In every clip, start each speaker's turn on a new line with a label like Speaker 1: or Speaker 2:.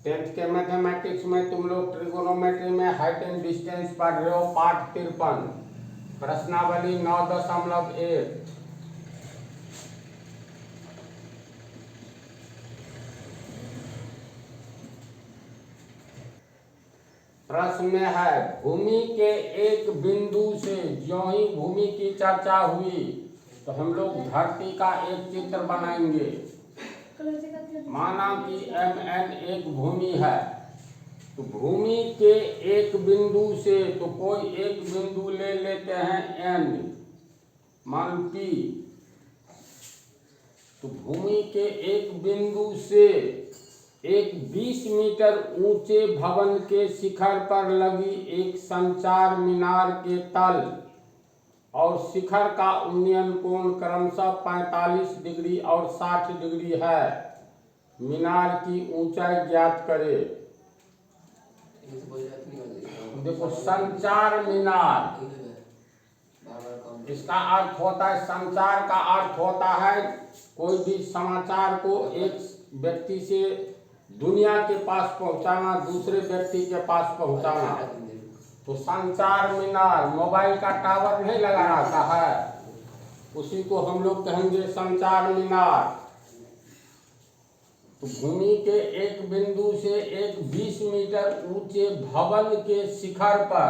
Speaker 1: Tenth के mathematics में तुम लोग ट्रिगोनोमेट्री में हाइट एंड डिस्टेंस पढ़ रहे हो, पाठ 53, प्रश्नावली 9.1। प्रश्न में है, भूमि के एक बिंदु से ज्यों ही भूमि की चर्चा हुई तो हम लोग धरती का एक चित्र बनाएंगे। माना कि MN एक भूमि है, तो भूमि के एक बिंदु से, तो कोई एक बिंदु ले लेते हैं N, मान P। तो भूमि के एक बिंदु से एक 20 मीटर ऊंचे भवन के शिखर पर लगी एक संचार मीनार के तल और शिखर का उन्नयन कोण क्रमशः 45 डिग्री और 60 डिग्री है। मीनार की ऊंचाई ज्ञात करे। देखो, संचार मीनार, इसका अर्थ होता है, संचार का अर्थ होता है कोई भी समाचार को एक व्यक्ति से दुनिया के पास पहुंचाना, दूसरे व्यक्ति के पास पहुंचाना। तो संचार मीनार, मोबाइल का टावर नहीं लगा रहता है, उसी को हम लोग कहेंगे संचार मीनार। तो भूमि के एक बिंदु से एक 20 मीटर ऊंचे भवन के शिखर पर,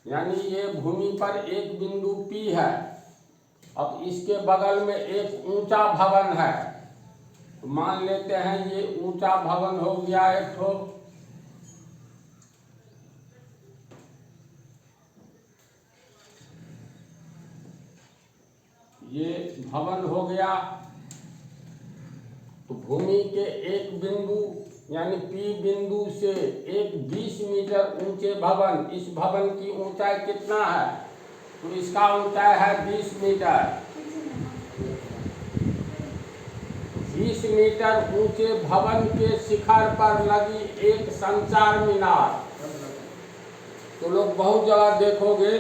Speaker 1: यानी ये भूमि पर एक बिंदु P है। अब इसके बगल में एक ऊंचा भवन है, तो मान लेते हैं ये ऊंचा भवन हो गया एक ठो। ये भवन हो गया। तो भूमि के एक बिंदु यानी P बिंदु से एक 20 मीटर ऊंचे भवन, इस भवन की ऊंचाई कितना है? तो इसका ऊंचाई है 20 मीटर। 20 मीटर ऊंचे भवन के शिखर पर लगी एक संचार मीनार। तो लोग बहुत जगह देखोगे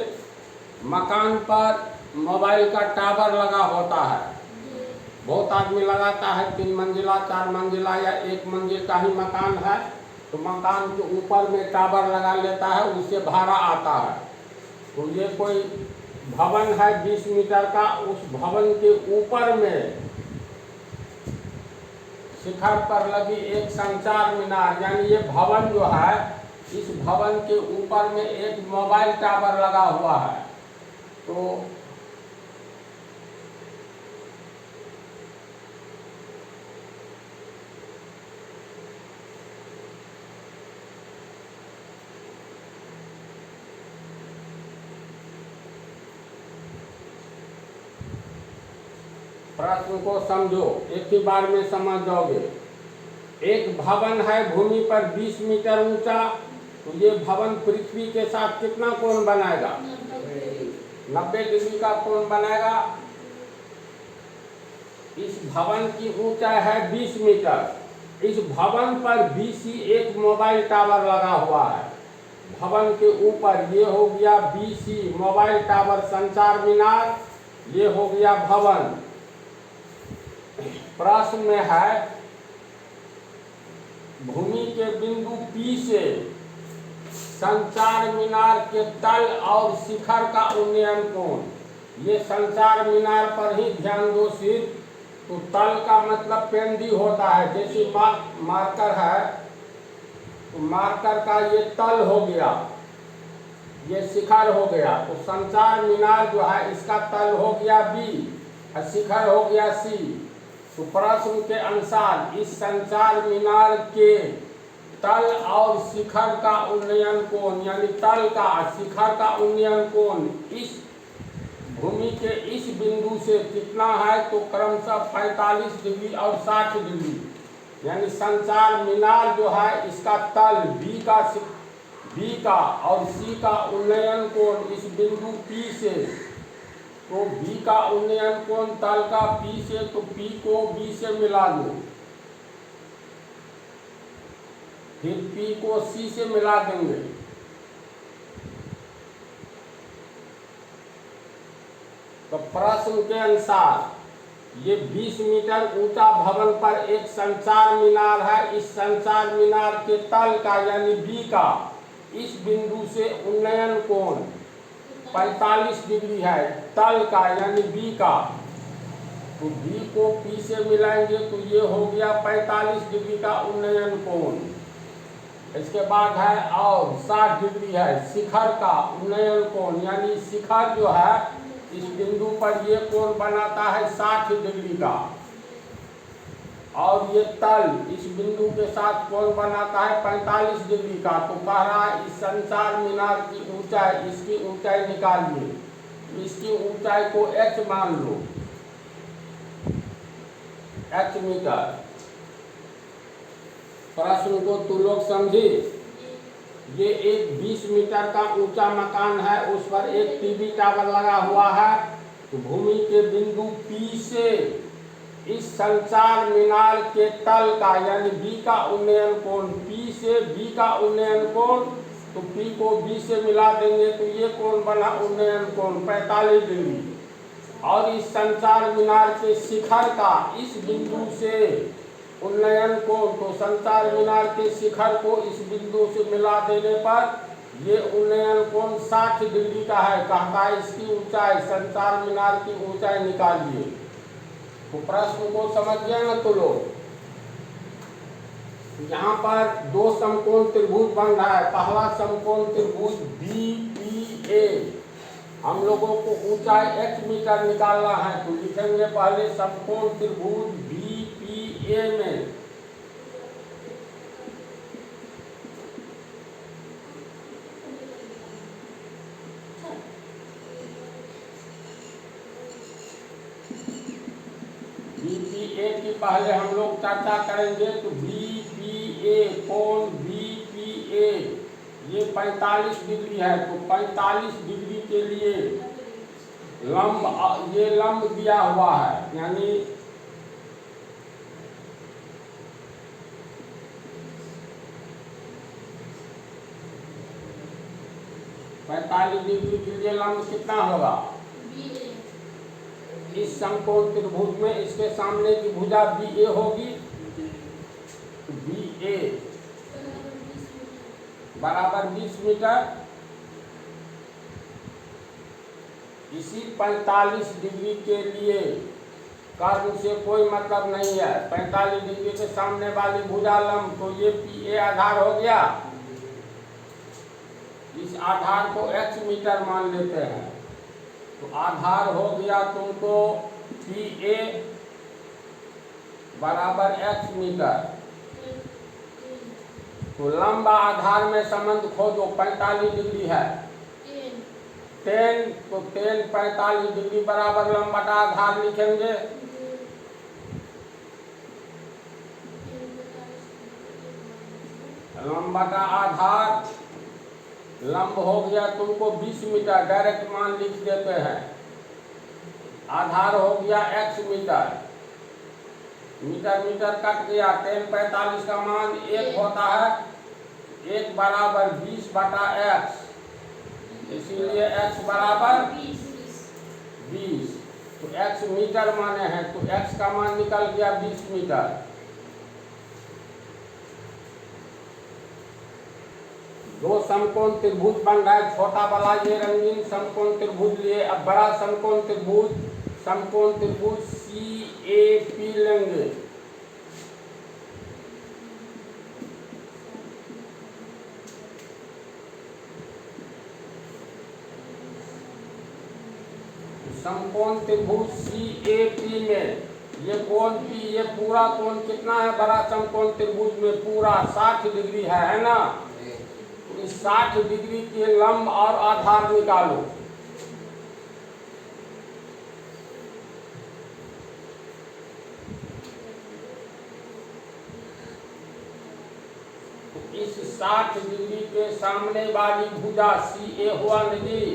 Speaker 1: मकान पर मोबाइल का टावर लगा होता है। बहुत आदमी लगाता है, 3 मंजिला 4 मंजिला या 1 मंजिल का ही मकान है, तो मकान के ऊपर में टावर लगा लेता है, उससे भाड़ा आता है। तो ये कोई भवन है 20 मीटर का, उस भवन के ऊपर में शिखर पर लगी एक संचार मीनार, यानी ये भवन जो है, इस भवन के ऊपर में एक मोबाइल टावर लगा हुआ है। तो प्रश्न को समझो, एक ही बार में समझ जाओगे। एक भवन है भूमि पर 20 मीटर ऊंचा, तो ये भवन पृथ्वी के साथ कितना कोण बनाएगा? 90 डिग्री का कोण बनाएगा। इस भवन की ऊंचाई है 20 मीटर। इस भवन पर BC एक मोबाइल टावर लगा हुआ है। भवन के ऊपर ये हो गया BC मोबाइल टावर संचार मीनार, ये हो गया भवन। प्रश्न में है, भूमि के बिंदु P से संचार मीनार के तल और शिखर का उन्नयन कोण। ये संचार मीनार पर ही ध्यान दो सिर्फ। तो तल का मतलब पेंदी होता है, जैसे मार्कर है, तो मार्कर का ये तल हो गया, ये शिखर हो गया। तो संचार मीनार जो है, इसका तल हो गया B और शिखर हो गया C। तो प्रश्न के अनुसार इस संचार मीनार के तल और शिखर का उन्नयन कोण, यानी तल का शिखर का उन्नयन कोण इस भूमि के इस बिंदु से कितना है? तो क्रमशः 45 डिग्री और 60 डिग्री। यानी संचार मीनार जो है, इसका तल B का और C का उन्नयन कोण इस बिंदु P से, तो B का उन्नयन कोण तल का P से, तो P को B से मिला दो, फिर P को C से मिला देंगे। तो प्रश्न के अनुसार ये 20 मीटर ऊंचा भवन पर एक संचार मीनार है। इस संचार मीनार के तल का यानी बी का इस बिंदु से उन्नयन कोण 45 डिग्री है। तल का यानी बी का, तो बी को पी से मिलाएंगे तो ये हो गया 45 डिग्री का उन्नयन कोण। इसके बाद है और 60 डिग्री है शिखर का उन्नयन कोण, यानी शिखर जो है इस बिंदु पर ये कोण बनाता है 60 डिग्री का, और ये तल इस बिंदु के साथ कोण बनाता है 45 डिग्री का। तो कह रहा है इस संचार मीनार की ऊंचाई, इसकी ऊंचाई निकालिए। इसकी ऊंचाई को h मान लो, h मीटर। प्रश्न को तू लोग समझे। ये एक 20 मीटर का ऊंचा मकान है, उस पर एक टीवी टावर लगा हुआ है। तो भूमि के बिंदु P से इस संचार मीनार के तल का यानी B का उन्नयन कोण, P से B का उन्नयन कोण, तो P को B से मिला देंगे तो ये कोण बना उन्नयन कोण 45 डिग्री। और इस संचार मीनार के शिखर का इस बिंदु से उन्नयन कोण, तो संचार मीनार के शिखर को इस बिंदु से मिला देने पर ये उन्नयन कोण 60 डिग्री का है। कहता है इसकी ऊंचाई, संचार मीनार की ऊंचाई निकालिए। तो प्रश्न को समझ गए ना तो लोग। यहाँ पर दो समकोण त्रिभुज बन रहा है। पहला समकोण त्रिभुज BPA, हम लोगों को ऊंचाई h मीटर निकालना है। तो लिखेंगे पहले समकोण त्रिभुज BPA में BPA की पहले हम लोग चर्चा करेंगे। तो BPA कोण BPA ये 45 डिग्री है। तो 45 डिग्री के लिए लंब, ये लंब दिया हुआ है, यानी डिग्री के लिए लंब कितना होगा? इस समकोण त्रिभुज में इसके सामने की भुजा BA होगी। BA बराबर 20 मीटर। इसी 45 डिग्री के लिए कर्म से कोई मतलब नहीं है। 45 डिग्री के सामने वाली भुजा लंब, तो ये PA आधार हो गया। इस आधार को h मीटर मान लेते हैं। तो आधार हो गया तुमको PA बराबर h मीटर। तो लंबा आधार में संबंध खोजो, 45 डिग्री है। 10, तो 10 45 डिग्री बराबर लंब बटा आधार लिखेंगे। लंब बटा आधार, लंब हो गया तुमको 20 मीटर, डायरेक्ट मान लिख देते हैं। आधार हो गया x metre. Metre metre cut गया, 10 45 का मान 1 होता है। 1 बराबर 20 बटा x, इसीलिए x बराबर 20। तो x मीटर माने हैं, तो x का मान निकल गया 20 मीटर। दो समकोण त्रिभुज बन रहा है। छोटा वाला ये रंगीन समकोण त्रिभुज लिए, अब बड़ा समकोण त्रिभुज CAP लेंगे। समकोण त्रिभुज CAP में ये कोण P, ये पूरा कोण कितना है? बड़ा समकोण त्रिभुज में पूरा 60 डिग्री है ना? इस 60 डिग्री के लंब और आधार निकालो। तो इस 60 डिग्री के सामने वाली भुजा CA हुआ नहीं।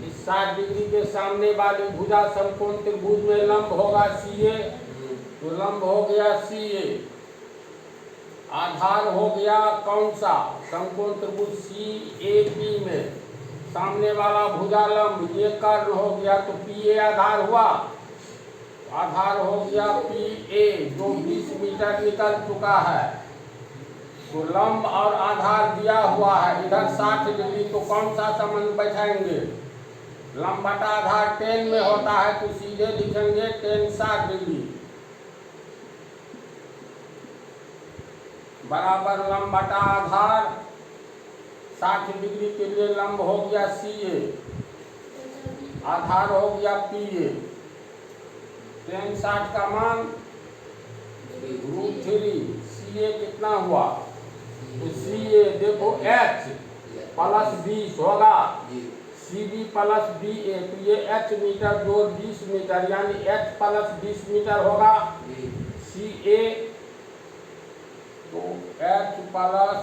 Speaker 1: इस 60 डिग्री के सामने वाली भुजा समकोण त्रिभुज में लंब होगा CA, तो लंब हो गया CA। आधार हो गया कौन सा? समकोण त्रिभुज CAP में सामने वाला भुजा लंब, ये कर्ण हो गया। तो PA आधार हुआ आधार हो गया PA जो 20 मीटर निकल चुका है। तो लंब और आधार दिया हुआ है, इधर 60 डिग्री, तो कौन सा संबंध बैठाएंगे? लंब बटा आधार 10 में होता है, तो सीधे लिखेंगे 10 60 डिग्री बराबर लंब बटा आधार 60 डिग्री के लिए लंब हो गया CA, आधार हो गया PA। 10 60 का मान √3, CA कितना हुआ? तो CA देखो H प्लस 20 होगा, CB प्लस BA, तो ये H मीटर जोड़ 20 मीटर यानी H प्लस 20 मीटर होगा। CA तो H प्लस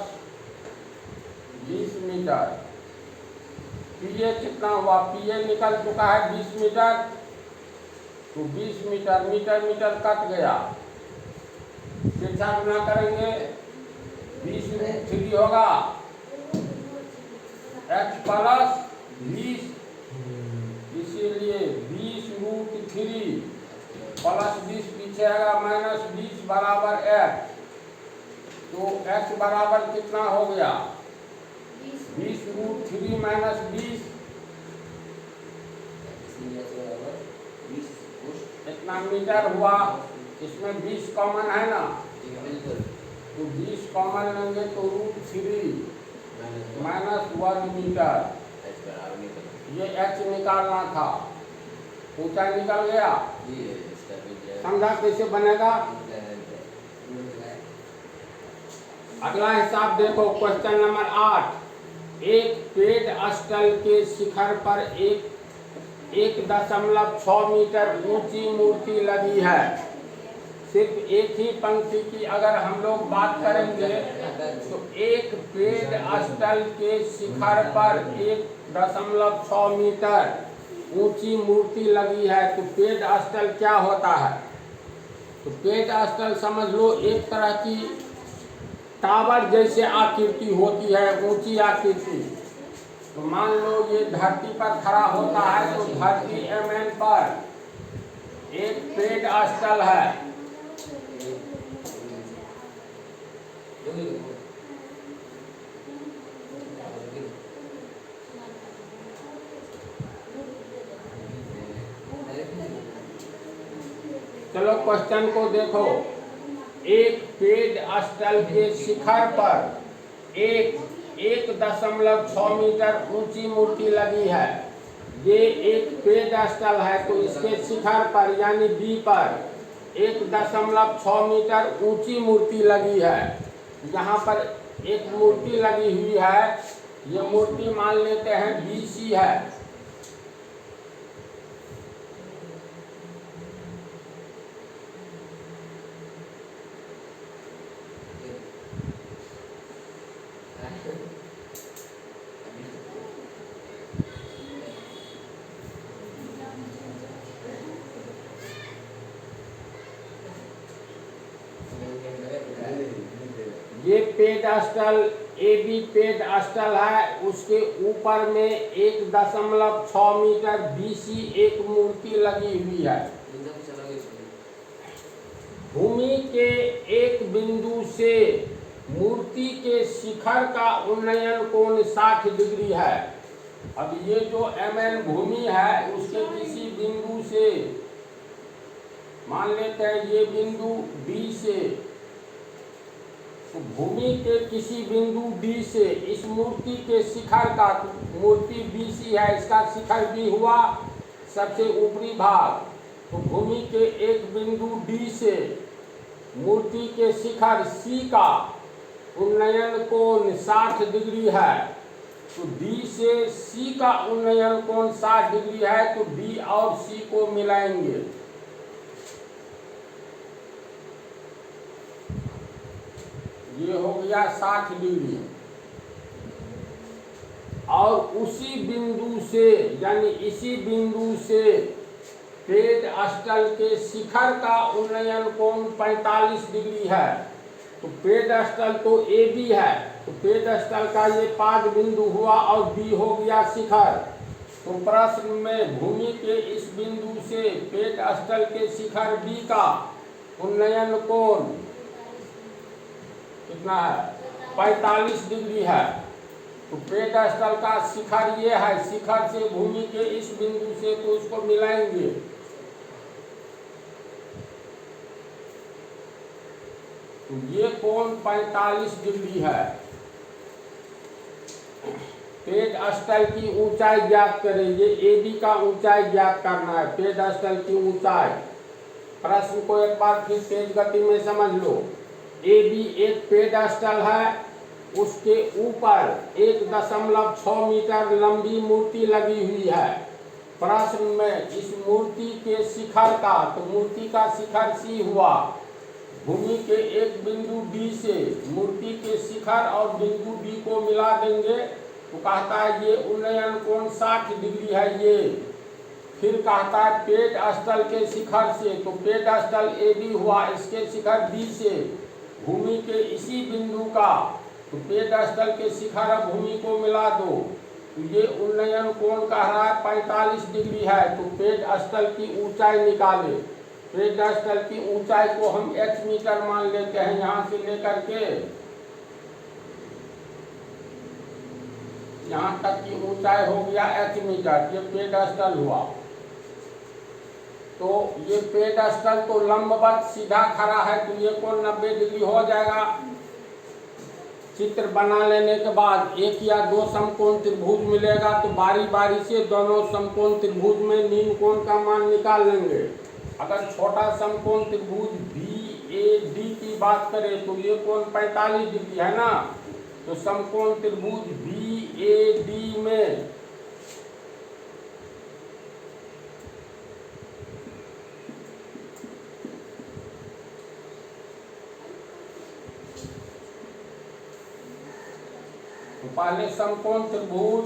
Speaker 1: 20 मीटर। PA कितना हुआ? PA निकल चुका है 20 मीटर, तो 20 मीटर, मीटर मीटर कट गया, तिरछा गुना करेंगे 20√3 होगा, H प्लस 20, इसीलिए 20√3 प्लस 20 पीछे आएगा -20 बराबर H। तो H बराबर कितना हो गया? 20√3 माइनस 20, इतना मीटर हुआ। इसमें 20 कॉमन है ना, तो 20 कॉमन लेंगे तो √3 माइनस 1 मीटर। ये H निकालना था, ऊंचाई निकल गया। समझा कैसे बनेगा? अगला हिसाब देखो, क्वेश्चन नंबर 8। एक पेड़ स्थल के शिखर पर 1.6 मीटर ऊंची मूर्ति लगी है। सिर्फ एक ही पंक्ति की अगर हम लोग बात करेंगे तो एक पेड़ स्थल के शिखर पर 1.6 मीटर ऊंची मूर्ति लगी है। तो पेड़ स्थल क्या होता है? तो पेड़ स्थल समझ लो एक तरह की टावर जैसे आकृति होती है, ऊंची आकृति। तो मान लो ये धरती पर खड़ा होता है, तो धरती MN पर एक पेड़ स्थल है। चलो क्वेश्चन को देखो, एक पेड़ स्थल के शिखर पर 1.6 मीटर ऊंची मूर्ति लगी है। ये एक पेड़ स्थल है, तो इसके शिखर पर यानी B पर 1.6 मीटर ऊंची मूर्ति लगी है। यहाँ पर एक मूर्ति लगी हुई है, ये मूर्ति मान लेते हैं BC है। ये पेड़ स्थल AB पेड़ स्थल है, उसके ऊपर में 1.6 मीटर BC एक मूर्ति लगी हुई है। भूमि के एक बिंदु से मूर्ति के शिखर का उन्नयन कोण 60 डिग्री है। अब ये जो MN भूमि है, उसके किसी बिंदु से मान लेते हैं ये बिंदु D से, तो भूमि के किसी बिंदु D से इस मूर्ति के शिखर का, मूर्ति BC है, इसका शिखर B हुआ सबसे ऊपरी भाग। तो भूमि के एक बिंदु D से मूर्ति के शिखर C का उन्नयन कोण 60 डिग्री है। तो D से C का उन्नयन कोण 60 डिग्री है, तो D और C को मिलाएंगे। ये हो गया 60 डिग्री। और उसी बिंदु से यानी इसी बिंदु से पेड़ स्थल के शिखर का उन्नयन कोण 45 डिग्री है। तो पेड़ स्थल तो AB है, तो पेड़ स्थल का ये 5 बिंदु हुआ और B हो गया शिखर। तो प्रश्न में भूमि के इस बिंदु से पेट स्थल के शिखर बी का उन्नयन कोण कितना है? 45 डिग्री है। तो पेट स्थल का शिखर ये है, शिखर से भूमि के इस बिंदु से, तो इसको मिलाएंगे। तो ये कोण 45 डिग्री है। पेट स्थल की ऊंचाई ज्ञात करेंगे। एबी का ऊंचाई ज्ञात करना है, पेट स्थल की ऊंचाई। प्रश्न को एक बार फिर तेज गति में समझ लो। एबी एक पेट स्थल है, उसके ऊपर 1.6 मीटर लंबी मूर्ति लगी हुई है। प्रश्न में इस मूर्ति के शिखर का, तो मूर्ति का शिखर सी हुआ, भूमि के एक बिंदु डी से मूर्ति के शिखर और बिंदु डी को मिला देंगे तो कहता है ये उन्नयन कोण 60 डिग्री है ये। फिर कहता है पेट स्थल के शिखर से, तो पेट स्थल ए बी हुआ, इसके शिखर बी से भूमि के इसी बिंदु का, तो पेट स्थल के शिखर और भूमि को मिला दो तो ये उन्नयन कोण कह रहा है 45 डिग्री है। तो पेट स्थल की ऊंचाई निकाले। पेट स्थल की ऊंचाई को हम h मीटर मान लेते हैं, यहाँ से लेकर के यहाँ तक की ऊंचाई हो गया h मीटर, ये पेट स्थल हुआ। तो ये पेट स्थल तो लंबवत सीधा खड़ा है, तो ये कोण 90 डिग्री हो जाएगा। चित्र बना लेने के बाद एक या दो समकोण त्रिभुज मिलेगा, तो बारी बारी से दोनों समकोण त्रिभुज में निम्न कोण का मान निकाल लेंगे। अगर छोटा समकोण त्रिभुज BAD की बात करें तो ये कोण 45 डिग्री है ना। तो समकोण त्रिभुज BAD में तो पहले समकोण त्रिभुज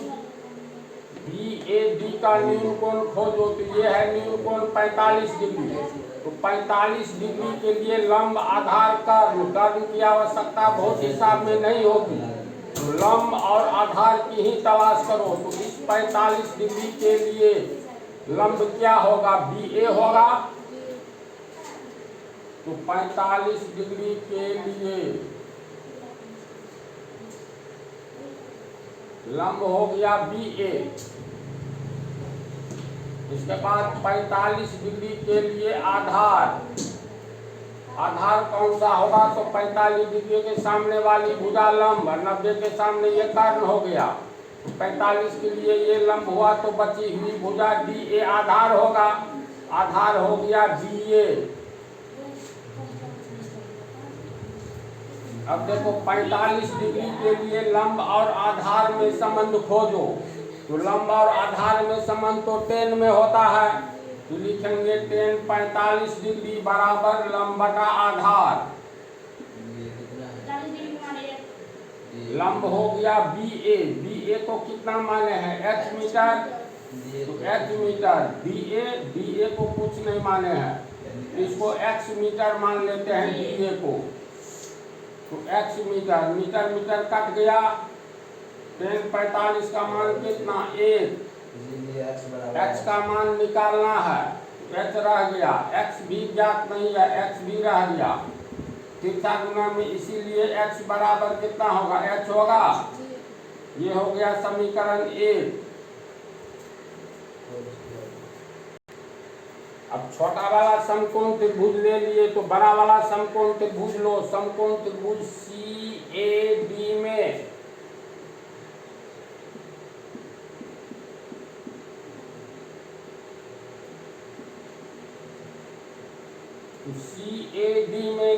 Speaker 1: BAD का न्यून कोण खोजो। तो ये है न्यून कोण 45 डिग्री। तो 45 डिग्री के लिए लंब आधार कर्ण की आवश्यकता बहुत हिसाब में नहीं होगी, तो लंब और आधार की ही तलाश करो। तो इस 45 डिग्री के लिए लंब क्या होगा? BA होगा। तो 45 डिग्री के लिए लंब हो गया BA। इसके बाद 45 डिग्री के लिए आधार कौन सा होगा? तो 45 डिग्री के सामने वाली भुजा लंब, 90 के सामने ये कर्ण हो गया। 45 के लिए ये लंब हुआ, तो बची हुई भुजा DA आधार होगा। आधार हो गया BA। अब देखो 45 डिग्री के लिए लंब और आधार में संबंध खोजो। तो लंब और आधार में संबंध तो tan में होता है, तो लिखेंगे tan 45 डिग्री बराबर लंब बटा आधार। लंब हो गया BA को कितना माने हैं? h metre. तो h मीटर। BA को कुछ नहीं माने हैं, इसको x मीटर मान लेते हैं BA को। तो x मीटर, मीटर कट गया। tan 45 का मान कितना? 1। x का मान निकालना है, h रह गया, x भी ज्ञात नहीं है, x भी रह गया। तिरछा गुना में इसीलिए x बराबर कितना होगा? h होगा। ये हो गया समीकरण 1। अब छोटा वाला समकोण त्रिभुज ले लिए, तो बड़ा वाला समकोण त्रिभुज लो। समकोण त्रिभुज CAD में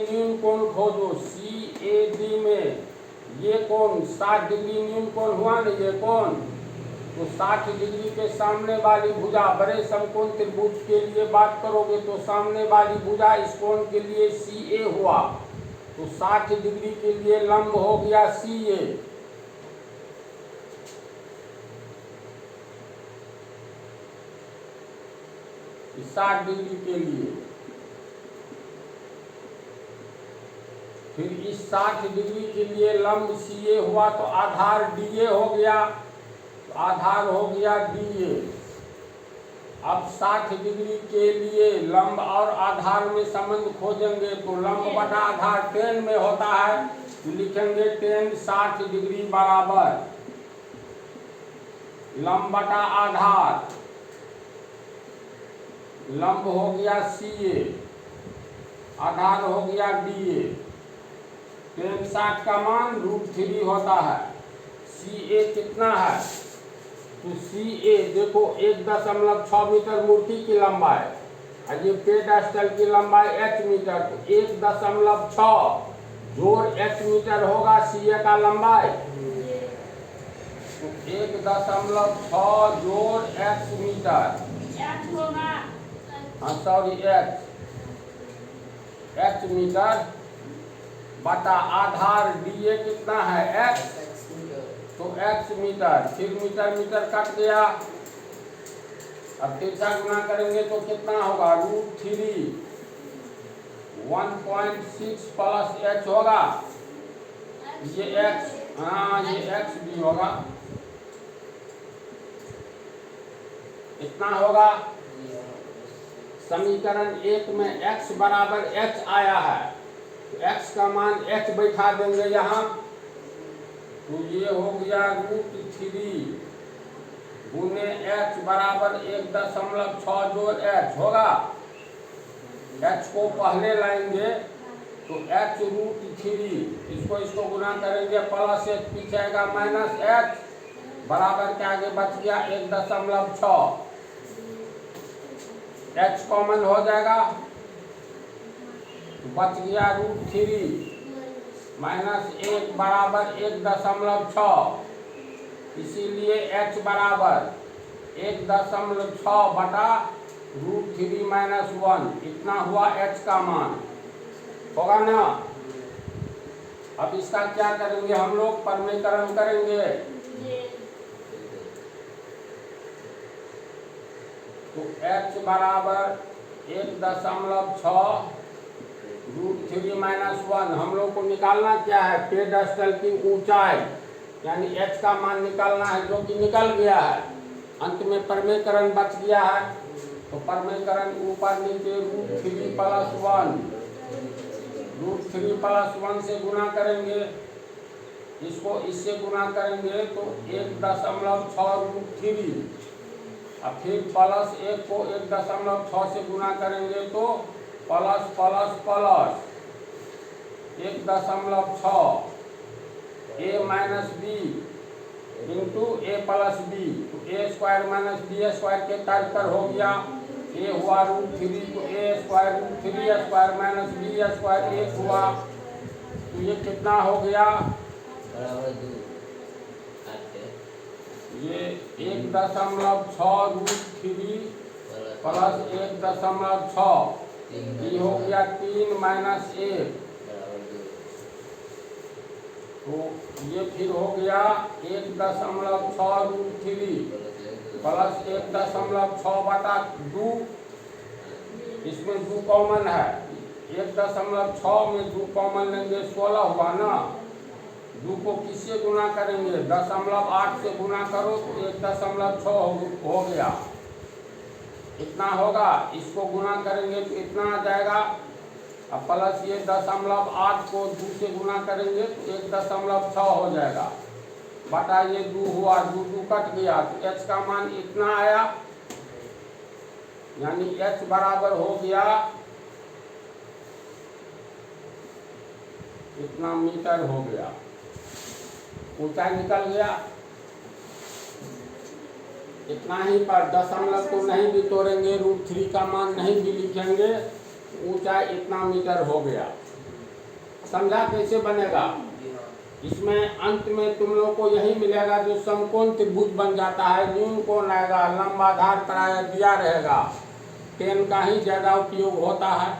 Speaker 1: न्यून कोण खोजो। CAD में ये कोण 60 डिग्री न्यून कोण हुआ ना, ये कोण। तो 60 डिग्री के सामने वाली भुजा, बड़े समकोण त्रिभुज के लिए बात करोगे तो सामने वाली भुजा इस कोण के लिए CA हुआ। तो 60 डिग्री के लिए लंब हो गया CA। इस 60 डिग्री के लिए फिर इस 60 डिग्री के लिए लंब CA हुआ, तो आधार DA हो गया। आधार हो गया DA। अब 60 डिग्री के लिए लंब और आधार में संबंध खोजेंगे तो लंब बटा आधार 10 में होता है, लिखेंगे 10 60 डिग्री बराबर लंब बटा आधार, लंब हो गया CA, आधार हो गया DA। 10 60 का मान √3 होता है। CA कितना है? तो CA देखो 1.6 मीटर मूर्ति की लंबाई और ये पेडस्टल की लंबाई h मीटर, तो 1.6 जोड़ h मीटर होगा CA का लंबाई। तो 1.6 जोड़ h मीटर, हाँ सॉरी h मीटर बटा आधार DA कितना है x, तो x मीटर, फिर मीटर मीटर कट गया। अब तिरछा गुना करेंगे तो कितना होगा √3 1.6 प्लस h होगा, ये x, हाँ ये x भी होगा, इतना होगा। समीकरण 1 में x बराबर h आया है, तो x का मान h बैठा देंगे यहाँ, तो ये हो गया √3 गुने h बराबर 1.6 जोड़ h होगा। h को पहले लाएंगे तो h √3, इसको गुना करेंगे प्लस h पीछे आएगा माइनस h, बराबर के आगे बच गया 1.6, h कॉमन हो जाएगा, बच गया √3 माइनस 1 बराबर 1.6, इसीलिए h बराबर 1.6 बटा √3 माइनस 1, इतना हुआ h का मान, होगा ना। अब इसका क्या करेंगे हम लोग, परमीकरण करेंगे, तो h बराबर 1.6 √3 माइनस 1, हम लोग को निकालना क्या है, पेडस्टल की ऊंचाई, यानी h का मान निकालना है, जो कि निकल गया है। अंत में परमीकरण बच गया है, तो परमीकरण ऊपर नीचे √3 प्लस 1, √3 प्लस 1 से गुना करेंगे, इसको इससे गुना करेंगे तो 1.6 √3, अब फिर प्लस 1 को 1.6 से गुना करेंगे तो plus plus plus 1.6 a minus b into a plus b, तो a square minus b square के तर्ज पर हो गया, a हुआ √3, तो a square √3 square minus b square 1 हुआ, तो ये कितना हो गया, ये 1.6 √3 प्लस 1.6, ये हो गया 3 माइनस 1, तो ये फिर हो गया 1.6 √3 प्लस 1.6 बटा 2, इसमें 2 कॉमन है, 1.6 में 2 कॉमन लेंगे 16 हुआ ना, 2 को किससे गुना करेंगे, 0.8 से गुना करो तो 1.6 हो गया, इतना होगा। इसको गुना करेंगे तो इतना आ जाएगा, अब प्लस ये 0.8 को 2 से गुना करेंगे तो 1.6 हो जाएगा, बटा ये 2 हुआ, 2 कट गया, तो h का मान इतना आया, यानी h बराबर हो गया इतना मीटर हो गया, ऊंचाई निकल गया। इतना ही पर दशमलव को नहीं भी तोड़ेंगे, √3 का मान नहीं भी लिखेंगे, ऊंचाई इतना मीटर हो गया। समझा कैसे बनेगा? इसमें अंत में तुम लोग को यही मिलेगा जो समकोण त्रिभुज बन जाता है, न्यून कोण आएगा, लंबा आधार प्राय दिया रहेगा, 10 का ही ज़्यादा उपयोग होता है।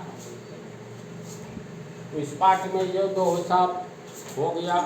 Speaker 1: तो इस पाठ में ये 2 हिसाब हो गया।